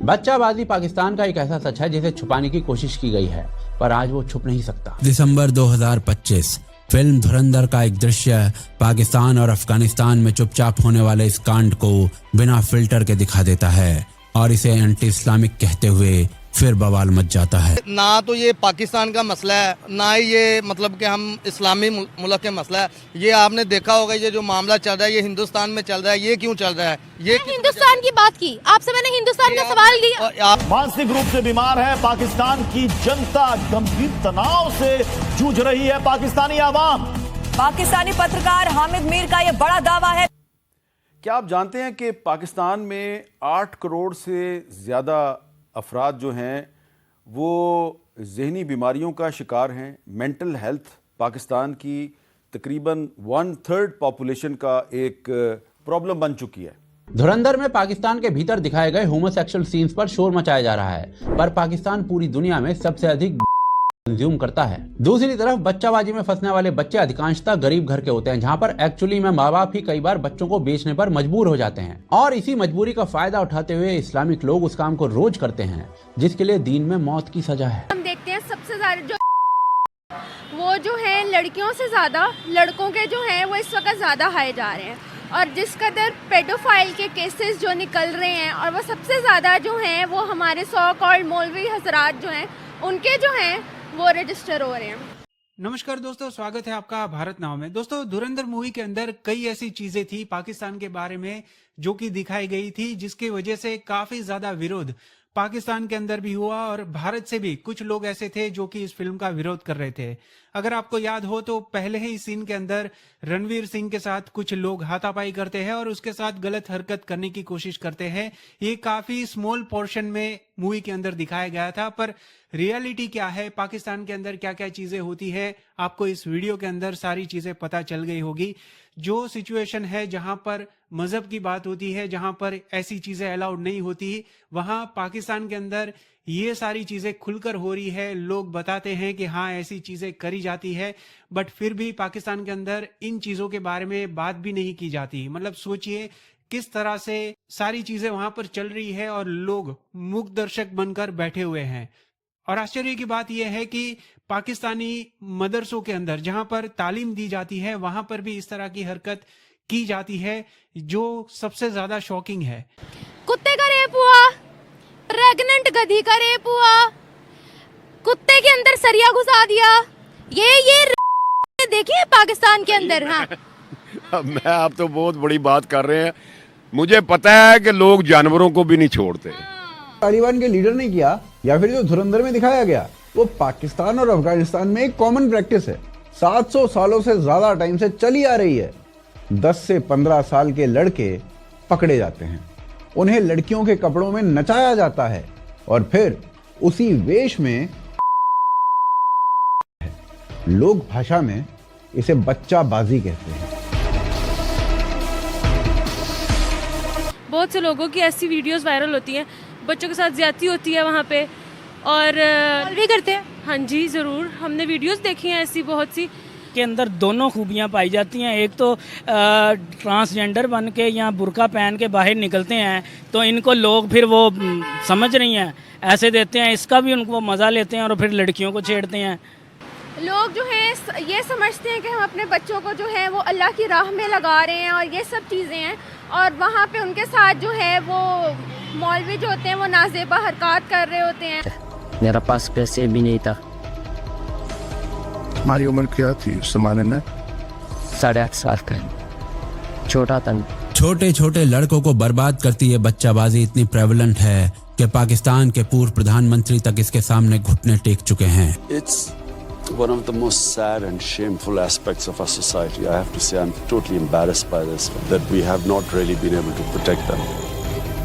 बच्चाबाजी पाकिस्तान का एक ऐसा सच है जिसे छुपाने की कोशिश की गई है, पर आज वो छुप नहीं सकता। दिसंबर 2025 फिल्म धुरंधर का एक दृश्य पाकिस्तान और अफगानिस्तान में चुपचाप होने वाले इस कांड को बिना फिल्टर के दिखा देता है और इसे एंटी इस्लामिक कहते हुए फिर बवाल मच जाता है। ना तो ये पाकिस्तान का मसला है, ना ही ये मतलब कि हम इस्लामी मुल्क के मसला है। ये आपने देखा होगा, ये जो मामला चल रहा है ये हिंदुस्तान में चल रहा है। ये क्यों चल रहा है? ये हिंदुस्तान की बात की, आपसे मैंने हिंदुस्तान का सवाल किया। मानसिक रूप से बीमार है पाकिस्तान की जनता, गंभीर तनाव से जूझ रही है पाकिस्तानी आवाम। पाकिस्तानी पत्रकार हामिद मीर का यह बड़ा दावा है। क्या आप जानते हैं कि पाकिस्तान में 8 करोड़ से ज़्यादा अफराद जो हैं वो ज़हनी बीमारियों का शिकार हैं। मेंटल हेल्थ पाकिस्तान की तकरीबन 1/3 पॉपुलेशन का एक प्रॉब्लम बन चुकी है। धुरंधर में पाकिस्तान के भीतर दिखाए गए होमोसेक्सुअल सीन्स पर शोर मचाया जा रहा है, पर पाकिस्तान पूरी दुनिया में सबसे अधिक कंज्यूम करता है। दूसरी तरफ बच्चाबाजी में फंसने वाले बच्चे अधिकांशतः गरीब घर के होते हैं, जहां पर एक्चुअली में माँ बाप ही कई बार बच्चों को बेचने पर मजबूर हो जाते हैं और इसी मजबूरी का फायदा उठाते हुए इस्लामिक लोग उस काम को रोज करते हैं जिसके लिए दीन में मौत की सजा है। हम देखते हैं सबसे ज्यादा वो जो है लड़कियों से ज्यादा लड़कों के जो हैं वो इस वक्त ज्यादा हाई जा रहे हैं, और जिस कदर पेडोफाइल के केसेस जो निकल रहे हैं और वो सबसे ज्यादा जो हैं वो हमारे सो कॉल्ड मौलवी हजरात जो हैं उनके जो हैं वो रजिस्टर हो रहे हैं। नमस्कार दोस्तों, स्वागत है आपका भारत नाव में। दोस्तों, धुरंधर मूवी के अंदर कई ऐसी चीजें थी पाकिस्तान के बारे में जो कि दिखाई गई थी, जिसकी वजह से काफी ज्यादा विरोध पाकिस्तान के अंदर भी हुआ और भारत से भी कुछ लोग ऐसे थे जो कि इस फिल्म का विरोध कर रहे थे। अगर आपको याद हो तो पहले ही सीन के अंदर रणवीर सिंह के साथ कुछ लोग हाथापाई करते हैं और उसके साथ गलत हरकत करने की कोशिश करते हैं। ये काफी स्मॉल पोर्शन में मूवी के अंदर दिखाया गया था, पर रियलिटी क्या है, पाकिस्तान के अंदर क्या क्या चीजें होती है, आपको इस वीडियो के अंदर सारी चीजें पता चल गई होगी। जो सिचुएशन है जहां पर मजहब की बात होती है, जहां पर ऐसी चीजें अलाउड नहीं होती, वहां पाकिस्तान के अंदर ये सारी चीजें खुलकर हो रही है। लोग बताते हैं कि हाँ ऐसी चीजें करी जाती है, बट फिर भी पाकिस्तान के अंदर इन चीजों के बारे में बात भी नहीं की जाती। मतलब सोचिए किस तरह से सारी चीजें वहां पर चल रही है और लोग मूक दर्शक बनकर बैठे हुए हैं। और आश्चर्य की बात यह है कि पाकिस्तानी मदरसों के अंदर जहां पर तालीम दी जाती है वहां पर भी इस तरह की हरकत की जाती है, जो सबसे ज्यादा शॉकिंग है। कुत्ते का रेप हुआ, प्रेग्नेंट गधी का रेप हुआ, कुत्ते के अंदर सरिया घुसा दिया, ये देखिए पाकिस्तान के अंदर। हाँ मैं आप तो बहुत बड़ी बात कर रहे हैं। मुझे पता है कि लोग जानवरों को भी नहीं छोड़ते। तालिबान के लीडर ने किया या फिर जो धुरंधर में दिखाया गया वो पाकिस्तान और अफगानिस्तान में एक कॉमन प्रैक्टिस है। 700 सालों से ज्यादा टाइम से चली आ रही है। 10 से 15 साल के लड़के पकड़े जाते हैं, उन्हें लड़कियों के कपड़ों में नचाया जाता है और फिर उसी वेश में लोक भाषा में इसे बच्चाबाजी कहते हैं। बहुत से लोगों की ऐसी वीडियोस वायरल होती हैं, बच्चों के साथ ज्यादती होती है वहाँ पे और भी करते हैं। हाँ जी जरूर, हमने वीडियोस देखी हैं ऐसी बहुत सी। के अंदर दोनों खूबियाँ पाई जाती हैं। एक तो ट्रांसजेंडर बन के या बुर्का पहन के बाहर निकलते हैं तो इनको लोग फिर वो समझ रही हैं ऐसे देते हैं, इसका भी उनको मज़ा लेते हैं और फिर लड़कियों को छेड़ते हैं। लोग जो हैं ये समझते हैं कि हम अपने बच्चों को जो है वो अल्लाह की राह में लगा रहे हैं और ये सब चीज़ें हैं, और वहाँ पे उनके साथ जो है वो मौलवी जो होते हैं वो नाजेबा हरकत कर रहे होते हैं। मेरा पास पैसे भी नहीं था। हमारी उम्र क्या थी उस जमाने में? 8.5 साल का, छोटा था। छोटे छोटे लड़कों को बर्बाद करती है बच्चाबाजी इतनी प्रेवलेंट है कि पाकिस्तान के पूर्व प्रधानमंत्री तक इसके सामने घुटने टेक चुके हैं। It's one of the most sad and shameful aspects of our society. I have to say I'm totally embarrassed by this, that we have not really been able to protect them.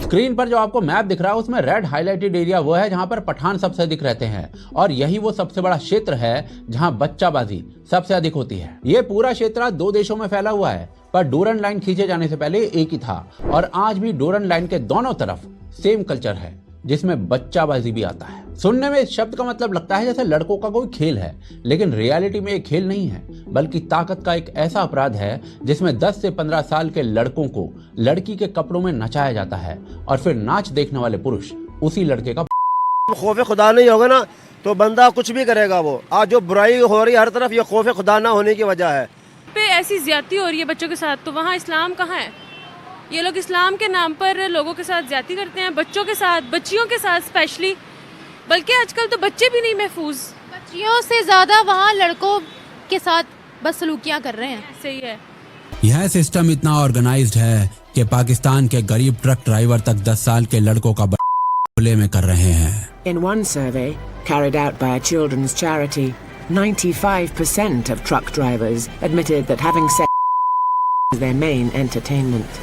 Screen पर जो आपको map दिख रहा है उसमें red highlighted area वो है जहां पर पठान सबसे अधिक रहते हैं, और यही वो सबसे बड़ा क्षेत्र है जहां बच्चाबाजी सबसे अधिक होती है। ये पूरा क्षेत्र 2 देशों में फैला हुआ है, पर डूरन लाइन खींचे जाने से पहले एक ही था, और आज भी डूरन लाइन के दोनों तरफ सेम कल्चर है जिसमें बच्चाबाजी भी आता है। सुनने में इस शब्द का मतलब लगता है जैसे लड़कों का कोई खेल है, लेकिन रियलिटी में एक खेल नहीं है, बल्कि ताकत का एक ऐसा अपराध है जिसमें 10 से 15 साल के लड़कों को लड़की के कपड़ों में नचाया जाता है और फिर नाच देखने वाले पुरुष उसी लड़के का। खौफ खुदा नहीं होगा ना तो बंदा कुछ भी करेगा। वो आज जो बुराई हो रही है हर तरफ, ये खौफ खुदा ना होने की वजह है। पे ऐसी ज्यादती हो रही है बच्चों के साथ, तो वहाँ इस्लाम कहाँ है? ये लोग इस्लाम के नाम पर लोगों के साथ ज्यादती करते हैं, बच्चों के साथ, बच्चियों के साथ स्पेशली। बल्कि आजकल तो बच्चे भी नहीं महफूज, बच्चियों से ज्यादा वहाँ लड़कों के साथ बदसलूकियां कर रहे हैं। सही है। यह सिस्टम इतना ऑर्गेनाइज्ड है कि पाकिस्तान के गरीब ट्रक ड्राइवर तक 10 साल के लड़कों का खुले में कर रहे हैं। In one survey carried out by a children's charity, 95% of truck drivers admitted that having sex is their main entertainment.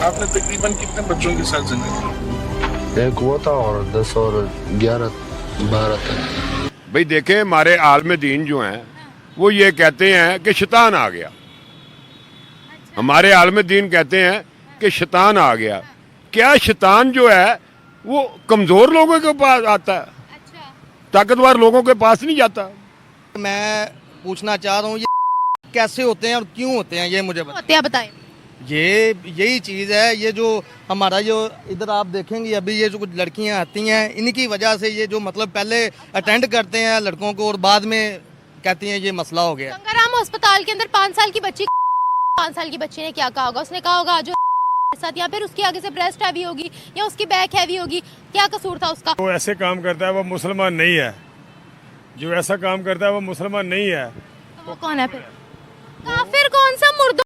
आपने तकरीबन कितने बच्चों के साथ जिंदगी? एक हुआ था और 10 और 11 12 तक। भाई देखें, हमारे आलम दीन जो हैं वो ये कहते हैं कि शैतान आ गया। हमारे आलम दीन कहते हैं कि शैतान आ गया। क्या शैतान जो है वो कमजोर लोगों के पास आता है? ताकतवर लोगों के पास नहीं जाता। मैं पूछना चाह रहा हूँ ये कैसे होते हैं और क्यों होते हैं, ये मुझे बताएं। ये यही चीज़ है। ये जो हमारा जो इधर आप देखेंगे अभी ये जो कुछ लड़कियां आती हैं, इनकी वजह से ये जो मतलब पहले अटेंड करते हैं लड़कों को और बाद में कहती हैं ये मसला हो गया। गंगाराम अस्पताल के अंदर 5 साल की बच्ची 5 साल की बच्ची ने क्या कहा होगा? उसने कहा होगा जो साथ, या फिर उसके आगे से ब्रेस्ट हैवी होगी या उसकी बैक हैवी होगी। क्या कसूर था उसका? वो ऐसे काम करता है वो मुसलमान नहीं है। जो ऐसा काम करता है वो मुसलमान नहीं है। तो वो कौन है फिर? काफिर कौन सा? मुर्दों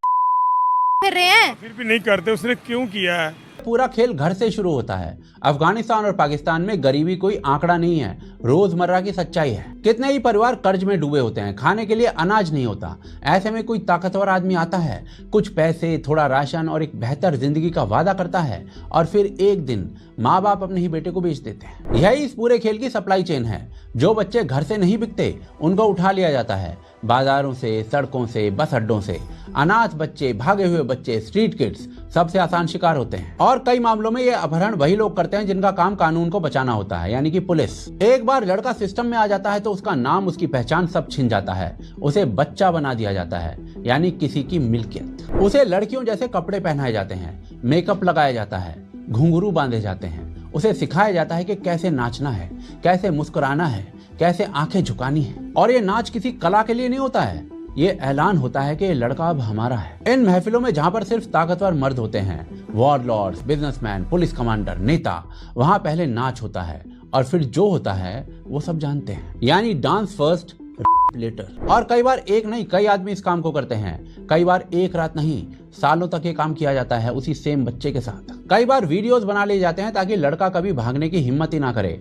फिर रहे हैं। फिर भी नहीं करते, उसने क्यों किया है? पूरा खेल घर से शुरू होता है। अफगानिस्तान और पाकिस्तान में गरीबी कोई आंकड़ा नहीं है, रोजमर्रा की सच्चाई है। कितने ही परिवार कर्ज में डूबे होते हैं, खाने के लिए अनाज नहीं होता। ऐसे में कोई ताकतवर आदमी आता है, कुछ पैसे, थोड़ा राशन और एक बेहतर जिंदगी का वादा करता है और फिर एक दिन माँ बाप अपने ही बेटे को बेच देते हैं। यही इस पूरे खेल की सप्लाई चेन है। जो बच्चे घर से नहीं बिकते उनको उठा लिया जाता है, बाजारों से, सड़कों से, बस अड्डों से। अनाथ बच्चे, भागे हुए बच्चे, स्ट्रीट किड्स सबसे आसान शिकार होते हैं। और कई मामलों में ये अपहरण वही लोग करते हैं जिनका काम कानून को बचाना होता है, यानी कि पुलिस। एक बार लड़का सिस्टम में आ जाता है तो उसका नाम, उसकी पहचान सब छिन जाता है। उसे बच्चा बना दिया जाता है, यानी किसी की मिल्कियत। उसे लड़कियों जैसे कपड़े पहनाए जाते हैं, मेकअप लगाया जाता है, घुंघरू बांधे जाते हैं। उसे सिखाया जाता है कि कैसे नाचना है, कैसे मुस्कुराना है, कैसे आंखें झुकानी है। और ये नाच किसी कला के लिए नहीं होता है, ये ऐलान होता है कि ये लड़का अब हमारा है। इन महफिलों में जहां पर सिर्फ ताकतवर मर्द होते हैं, वॉरलॉर्ड्स, बिजनेसमैन, पुलिस कमांडर, नेता, वहां पहले नाच होता है और फिर जो होता है वो सब जानते हैं, यानी डांस फर्स्ट लेटर। और कई बार एक नहीं कई आदमी इस काम को करते हैं। कई बार एक रात नहीं, सालों तक ये काम किया जाता है उसी सेम बच्चे के साथ। कई बार वीडियोस बना लिए जाते हैं ताकि लड़का कभी भागने की हिम्मत ही ना करे।